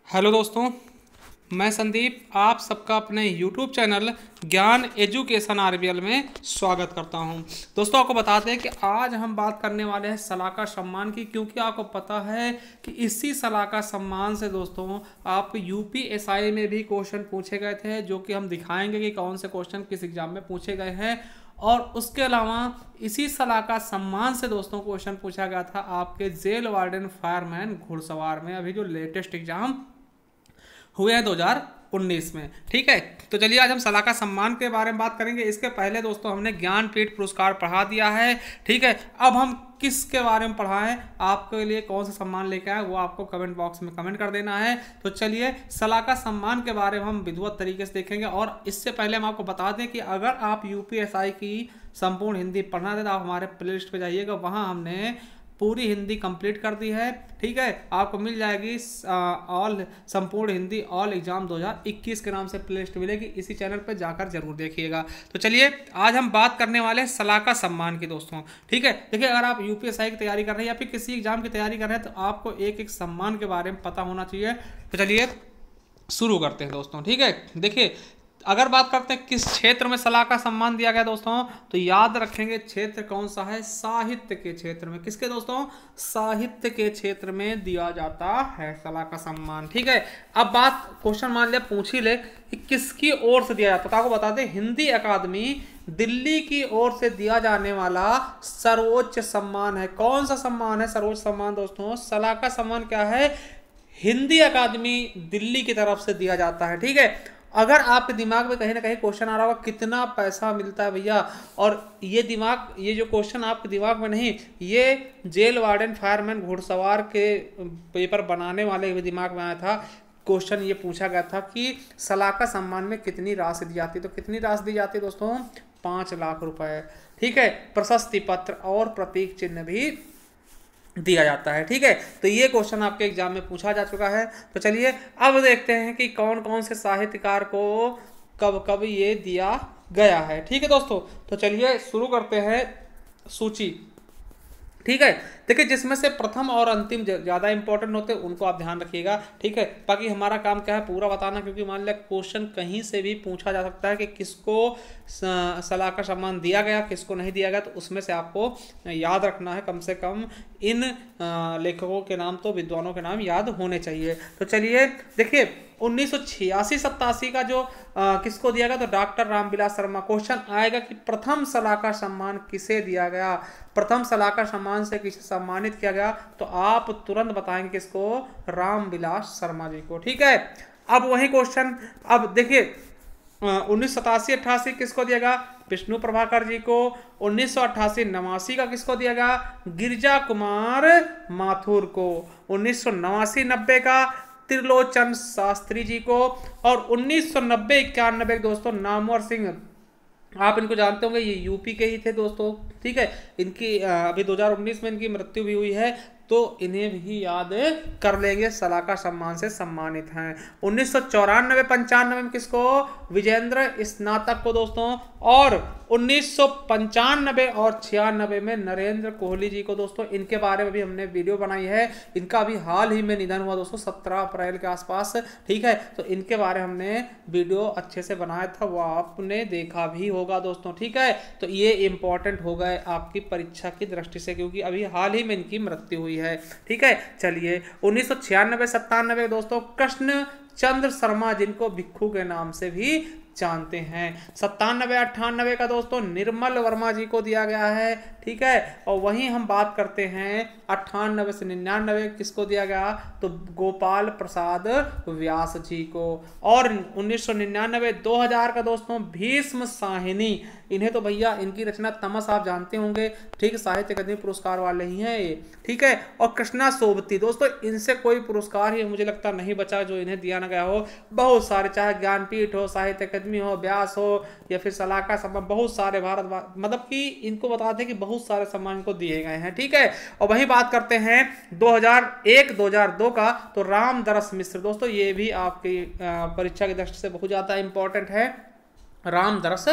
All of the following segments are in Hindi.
हेलो दोस्तों, मैं संदीप आप सबका अपने YouTube चैनल ज्ञान एजुकेशन आरबीएल में स्वागत करता हूं। दोस्तों, आपको बताते हैं कि आज हम बात करने वाले हैं सलाका सम्मान की, क्योंकि आपको पता है कि इसी सलाका सम्मान से दोस्तों आप यूपीएसआई में भी क्वेश्चन पूछे गए थे, जो कि हम दिखाएंगे कि कौन से क्वेश्चन किस एग्जाम में पूछे गए हैं। और उसके अलावा इसी सलाका सम्मान से दोस्तों क्वेश्चन पूछा गया था आपके जेल वार्डन फायरमैन घुड़सवार में, अभी जो लेटेस्ट एग्जाम हुए हैं 2019 में। ठीक है, तो चलिए आज हम सलाका सम्मान के बारे में बात करेंगे। इसके पहले दोस्तों हमने ज्ञानपीठ पुरस्कार पढ़ा दिया है। ठीक है, अब हम किसके बारे में पढ़ाएं, आपके लिए कौन सा सम्मान लेकर आए, वो आपको कमेंट बॉक्स में कमेंट कर देना है। तो चलिए सलाका सम्मान के बारे में हम विधिवत तरीके से देखेंगे। और इससे पहले हम आपको बता दें कि अगर आप यूपीएसआई की संपूर्ण हिंदी पढ़ना चाहते तो आप हमारे प्लेलिस्ट पे जाइएगा, वहाँ हमने पूरी हिंदी कंप्लीट कर दी है। ठीक है, आपको मिल जाएगी ऑल संपूर्ण हिंदी ऑल एग्जाम 2021 के नाम से प्लेलिस्ट मिलेगी, इसी चैनल पर जाकर जरूर देखिएगा। तो चलिए आज हम बात करने वाले हैं सलाका सम्मान की दोस्तों। ठीक है, देखिए अगर आप यूपीएसआई की तैयारी कर रहे हैं या फिर किसी एग्जाम की तैयारी कर रहे हैं तो आपको एक एक सम्मान के बारे में पता होना चाहिए। तो चलिए शुरू करते हैं दोस्तों। ठीक है, देखिए अगर बात करते हैं किस क्षेत्र में सलाका सम्मान दिया गया दोस्तों, तो याद रखेंगे क्षेत्र कौन सा है, साहित्य के क्षेत्र में। किसके दोस्तों, साहित्य के क्षेत्र में दिया जाता है सलाका सम्मान। ठीक है, अब बात क्वेश्चन मान लिया पूछ ही ले कि किसकी ओर से दिया जाता है, तो आपको बता दें हिंदी अकादमी दिल्ली की ओर से दिया जाने वाला सर्वोच्च सम्मान है। कौन सा सम्मान है सर्वोच्च सम्मान दोस्तों, सलाका सम्मान क्या है, हिंदी अकादमी दिल्ली की तरफ से दिया जाता है। ठीक है, अगर आपके दिमाग में कहीं ना कहीं क्वेश्चन आ रहा होगा कितना पैसा मिलता है भैया, और ये जो क्वेश्चन आपके दिमाग में नहीं, ये जेल वार्डन फायरमैन घुड़सवार के पेपर बनाने वाले के दिमाग में आया था। क्वेश्चन ये पूछा गया था कि सलाका सम्मान में कितनी राशि दी जाती है, तो कितनी राशि दी जाती है दोस्तों, 5 लाख रुपए। ठीक है, प्रशस्ति पत्र और प्रतीक चिन्ह भी दिया जाता है। ठीक है, तो ये क्वेश्चन आपके एग्जाम में पूछा जा चुका है। तो चलिए अब देखते हैं कि कौन कौन से साहित्यकार को कब कब ये दिया गया है। ठीक है दोस्तों, तो चलिए शुरू करते हैं सूची। ठीक है, देखिए जिसमें से प्रथम और अंतिम ज्यादा इंपॉर्टेंट होते हैं उनको आप ध्यान रखिएगा। ठीक है, बाकी हमारा काम क्या है पूरा बताना, क्योंकि मान लिया क्वेश्चन कहीं से भी पूछा जा सकता है कि किसको सलाका सम्मान दिया गया किसको नहीं दिया गया, तो उसमें से आपको याद रखना है कम से कम इन लेखकों के नाम, तो विद्वानों के नाम याद होने चाहिए। तो चलिए देखिए 1986-87 का जो किसको दिया गया, तो डॉक्टर रामविलास शर्मा। क्वेश्चन आएगा कि प्रथम सलाका सम्मान किसे दिया गया, प्रथम सलाका सम्मान से किसे सम्मानित किया गया, तो आप तुरंत बताएंगे किसको, रामविलास शर्मा जी को। ठीक है, अब वही क्वेश्चन, अब देखिए 1987-88 किसको दिया गया, विष्णु प्रभाकर जी को। 1988-89 का किसको दिया गया, गिरिजा कुमार माथुर को। 1989-90 का त्रिलोचन शास्त्री जी को। और 1990-91 दोस्तों नामवर सिंह, आप इनको जानते होंगे, ये यूपी के ही थे दोस्तों। ठीक है, इनकी अभी 2019 में इनकी मृत्यु भी हुई है, तो इन्हें भी याद कर लेंगे, सलाका सम्मान से सम्मानित हैं। 1994-95 में किसको, विजेंद्र स्नातक को दोस्तों। और 1995 और 96 में नरेंद्र कोहली जी को दोस्तों। इनके बारे में भी हमने वीडियो बनाई है, इनका भी हाल ही में निधन हुआ दोस्तों 17 अप्रैल के आसपास। ठीक है, तो इनके बारे में हमने वीडियो अच्छे से बनाया था, वो आपने देखा भी होगा दोस्तों। ठीक है, तो ये इंपॉर्टेंट हो गए आपकी परीक्षा की दृष्टि से, क्योंकि अभी हाल ही में इनकी मृत्यु हुई है। ठीक है, चलिए 1996-97 दोस्तों कृष्ण चंद्र शर्मा, जिनको भिक्खू के नाम से भी जानते हैं। 97-98 का दोस्तों निर्मल वर्मा जी को दिया गया है। ठीक है, और वहीं हम बात करते हैं 98 से 99 किसको दिया गया, तो गोपाल प्रसाद व्यास जी को। और 1999-2000 का दोस्तों भीष्म साहिनी, इन्हें तो भैया इनकी रचना तमस आप जानते होंगे। ठीक, साहित्य अकादमी पुरस्कार वाले ही हैं ये। ठीक है, और कृष्णा सोबती दोस्तों, इनसे कोई पुरस्कार ही मुझे लगता नहीं बचा जो इन्हें दिया ना गया हो। बहुत सारे, चाहे ज्ञानपीठ हो, साहित्य अकादमी हो, व्यास हो, या फिर सलाका सम्मान, बहुत सारे भारत मतलब कि इनको बताते हैं कि बहुत सारे सम्मान को दिए गए हैं। ठीक है, और वही बात करते हैं 2001-2002 का, तो रामदरस मिश्र दोस्तों, ये भी आपकी परीक्षा की दृष्टि से बहुत ज्यादा इंपॉर्टेंट है। रामदरस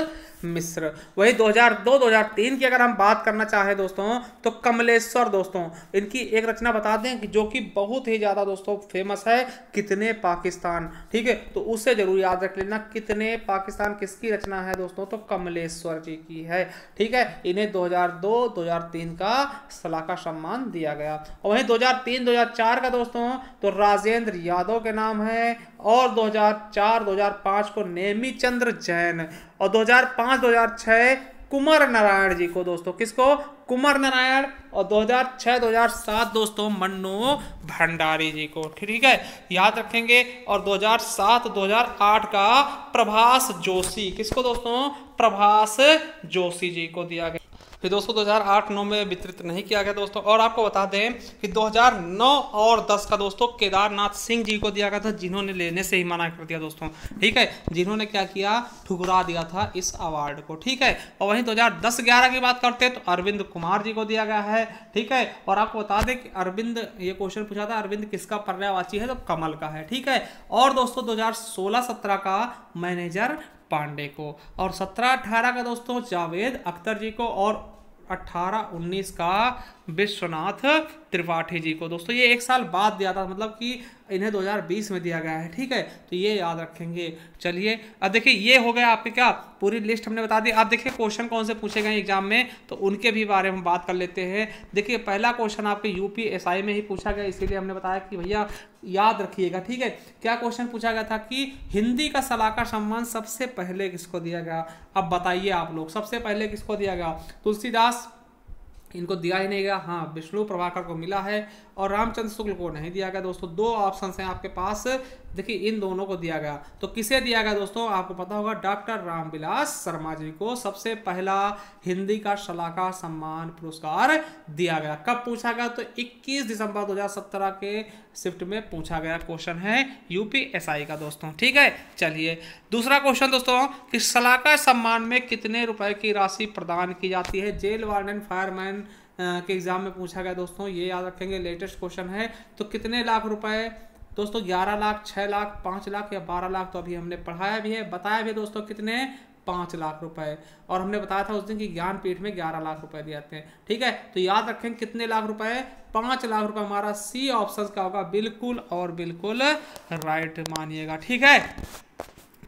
मिश्र। वही 2002-2003 की अगर हम बात करना चाहें दोस्तों तो कमलेश्वर दोस्तों, इनकी एक रचना बता दें कि जो कि बहुत ही ज़्यादा दोस्तों फेमस है, कितने पाकिस्तान। ठीक है, तो उससे जरूर याद रख लेना, कितने पाकिस्तान किसकी रचना है दोस्तों, तो कमलेश्वर जी की है। ठीक है, इन्हें 2002-2003 का सलाका सम्मान दिया गया। और वहीं 2003-2004 का दोस्तों तो राजेंद्र यादव के नाम है, और 2004-2005 को नेमी चंद्र जैन, और 2005-2006 कुमार नारायण जी को दोस्तों, किसको, कुमार नारायण, और 2006-2007 दोस्तों मन्नू भंडारी जी को। ठीक है, याद रखेंगे। और 2007-2008 का प्रभास जोशी, किसको दोस्तों, प्रभास जोशी जी को दिया गया। फिर दोस्तों 2008-9 में वितरित नहीं किया गया दोस्तों। और आपको बता दें कि 2009 और 10 का दोस्तों केदारनाथ सिंह जी को दिया गया था, जिन्होंने लेने से ही मना कर दिया दोस्तों। ठीक है, जिन्होंने क्या किया, ठुकरा दिया था इस अवार्ड को। ठीक है, और वहीं 2010-11 की बात करते हैं तो अरविंद कुमार जी को दिया गया है। ठीक है, और आपको बता दें कि अरविंद, ये क्वेश्चन पूछा था, अरविंद किसका पर्यायवाची है, तो कमल का है। ठीक है, और दोस्तों 2016-17 का मैनेजर पांडे को, और 17-18 का दोस्तों जावेद अख्तर जी को, और 18-19 का विश्वनाथ त्रिपाठी जी को। दोस्तों ये एक साल बाद दिया था, मतलब कि इन्हें 2020 में दिया गया है। ठीक है, तो ये याद रखेंगे। चलिए अब देखिए, ये हो गया आपके क्या, पूरी लिस्ट हमने बता दी। आप देखिए क्वेश्चन कौन से पूछे गए एग्जाम में, तो उनके भी बारे में बात कर लेते हैं। देखिए पहला क्वेश्चन आपके यूपीएसआई में ही पूछा गया, इसीलिए हमने बताया कि भैया याद रखिएगा। ठीक है, क्या क्वेश्चन पूछा गया था कि हिंदी का सलाका सम्मान सबसे पहले किसको दिया गया। अब बताइए आप लोग, सबसे पहले किसको दिया गया, तुलसीदास, इनको दिया ही नहीं गया। हाँ, विष्णु प्रभाकर को मिला है, और रामचंद्र शुक्ल को नहीं दिया गया दोस्तों। दो ऑप्शन हैं आपके पास, देखिए इन दोनों को दिया गया। तो किसे दिया गया दोस्तों, आपको पता होगा, डॉक्टर रामविलास शर्मा जी को सबसे पहला हिंदी का सलाका सम्मान पुरस्कार दिया गया। कब पूछा गया, तो 21 दिसंबर 2017 के शिफ्ट में पूछा गया क्वेश्चन है यूपीएसआई का दोस्तों। ठीक है, चलिए दूसरा क्वेश्चन दोस्तों कि सलाका सम्मान में कितने रुपए की राशि प्रदान की जाती है। जेल वार्डन, फायरमैन के एग्जाम में पूछा गया दोस्तों, ये याद रखेंगे, लेटेस्ट क्वेश्चन है। तो कितने लाख रुपए दोस्तों, 11 लाख, 6 लाख, 5 लाख या 12 लाख, तो अभी हमने पढ़ाया भी है, बताया भी दोस्तों, कितने, 5 लाख रुपए। और हमने बताया था उस दिन कि ज्ञानपीठ में 11 लाख रुपए दिए जाते हैं। ठीक है, तो याद रखें कितने लाख रुपए, 5 लाख रुपए। हमारा सी ऑप्शन का होगा बिल्कुल और बिल्कुल राइट मानिएगा। ठीक है,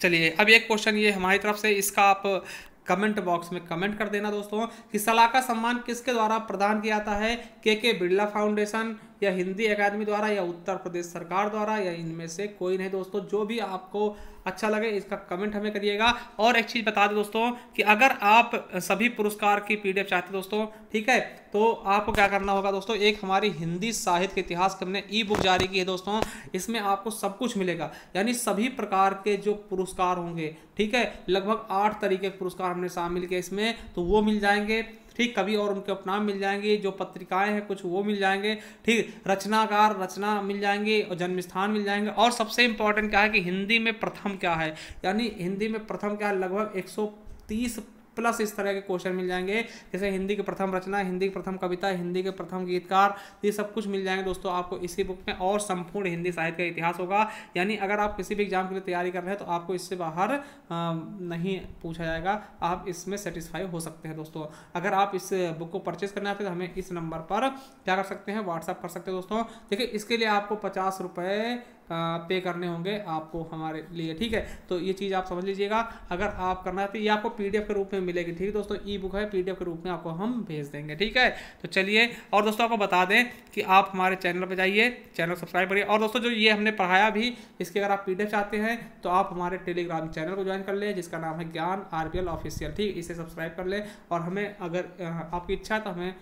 चलिए अब एक क्वेश्चन ये हमारी तरफ से, इसका आप कमेंट बॉक्स में कमेंट कर देना दोस्तों कि सलाका सम्मान किसके द्वारा प्रदान किया जाता है, के बिरला फाउंडेशन, या हिंदी अकादमी द्वारा, या उत्तर प्रदेश सरकार द्वारा, या इनमें से कोई नहीं दोस्तों। जो भी आपको अच्छा लगे इसका कमेंट हमें करिएगा। और एक चीज़ बता दें दोस्तों कि अगर आप सभी पुरस्कार की पीडीएफ चाहते हैं दोस्तों, ठीक है, तो आपको क्या करना होगा दोस्तों, एक हमारी हिंदी साहित्य के इतिहास की हमने ई बुक जारी की है दोस्तों, इसमें आपको सब कुछ मिलेगा, यानी सभी प्रकार के जो पुरस्कार होंगे। ठीक है, लगभग 8 तरीके के पुरस्कार हमने शामिल किए इसमें, तो वो मिल जाएंगे। ठीक, कवि और उनके उपनाम मिल जाएंगे, जो पत्रिकाएं हैं कुछ वो मिल जाएंगे। ठीक, रचनाकार रचना मिल जाएंगे, और जन्म स्थान मिल जाएंगे। और सबसे इंपॉर्टेंट क्या है कि हिंदी में प्रथम क्या है, यानी हिंदी में प्रथम क्या है, लगभग 130 प्लस इस तरह के क्वेश्चन मिल जाएंगे, जैसे हिंदी की प्रथम रचना, हिंदी की प्रथम कविता, हिंदी के प्रथम गीतकार, ये सब कुछ मिल जाएंगे दोस्तों आपको इसी बुक में। और संपूर्ण हिंदी साहित्य का इतिहास होगा, यानी अगर आप किसी भी एग्जाम के लिए तैयारी कर रहे हैं तो आपको इससे बाहर नहीं पूछा जाएगा, आप इसमें सेटिस्फाई हो सकते हैं दोस्तों। अगर आप इस बुक को परचेज करना चाहते हैं तो हमें इस नंबर पर क्या कर सकते हैं, व्हाट्सअप कर सकते हैं दोस्तों। देखिए इसके लिए आपको 50 रुपये पे करने होंगे आपको हमारे लिए। ठीक है, तो ये चीज़ आप समझ लीजिएगा। अगर आप करना है तो ये आपको पीडीएफ के रूप में मिलेगी। ठीक है दोस्तों, ई बुक है, पीडीएफ के रूप में आपको हम भेज देंगे। ठीक है, तो चलिए, और दोस्तों आपको बता दें कि आप हमारे चैनल पर जाइए, चैनल सब्सक्राइब करिए। और दोस्तों जो ये हमने पढ़ाया भी, इसके अगर आप पीडीएफ चाहते हैं तो आप हमारे टेलीग्राम चैनल को ज्वाइन कर लें, जिसका नाम है ज्ञान आरपीएल ऑफिशियल। ठीक, इसे सब्सक्राइब कर लें, और हमें अगर आपकी इच्छा है तो हमें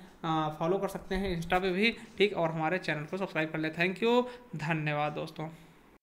फॉलो कर सकते हैं इंस्टा पे भी। ठीक, और हमारे चैनल को सब्सक्राइब कर लें। थैंक यू, धन्यवाद दोस्तों।